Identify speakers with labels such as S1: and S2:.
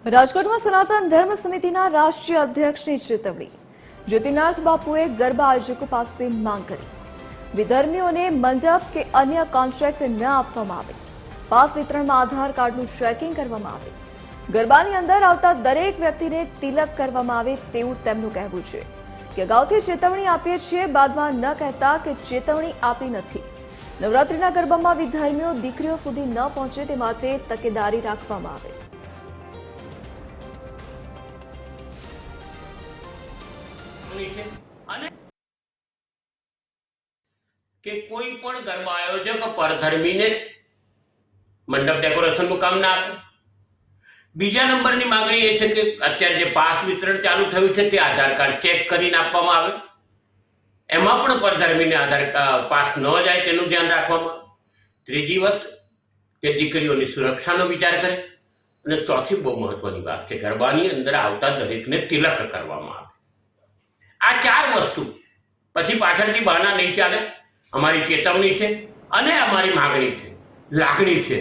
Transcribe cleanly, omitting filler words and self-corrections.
S1: રાજકોટમાં સનાતન ધર્મ સમિતિના રાષ્ટ્રીય અધ્યક્ષની ચેતવણી. જ્યોતિનાથ બાપુએ ગરબા આયોજકો પાસે માંગ કરી. વિધર્મીઓને મંડપ કે અન્ય કોન્ટ્રાક્ટ ન આપવામાં આવે. પાસ વિતરણમાં આધાર કાર્ડનું ચેકિંગ કરવામાં આવે. ગરબાની અંદર આવતા દરેક વ્યક્તિને તિલક કરવામાં આવે તેવું તેમનું કહેવું છે કે અગાઉથી ચેતવણી આપીએ છીએ, બાદમાં ન કહેતા કે ચેતવણી આપી નથી. નવરાત્રીના ગરબામાં વિધર્મીઓ દીકરીઓ સુધી ન પહોંચે તે માટે તકેદારી રાખવામાં આવે.
S2: કે કોઈ પણ ગરબા આયોજક પરધર્મીને મંડપ ડેકોરેશનનું કામ ના આપે. બીજા નંબરની માંગણી એ છે કે અત્યારે જે પાસ વિતરણ ચાલુ થયું છે તે આધાર કાર્ડ ચેક કરીને આપવામાં આવે. એમાં પણ પરધર્મીને આધાર પાસ ન જાય તેનું ધ્યાન રાખવામાં આવે. ત્રીજી વાત કે દીકરીઓની સુરક્ષાનો વિચાર કરે. અને ચોથી બહુ મહત્વની વાત કે ગરબાની અંદર આવતા દરેકને તિલક કરવામાં આવે. આ ચાર વસ્તુ પછી પાછળથી બહાના નહીં ચાલે. અમારી ચેતવણી છે અને અમારી માગણી છે, લાગણી છે.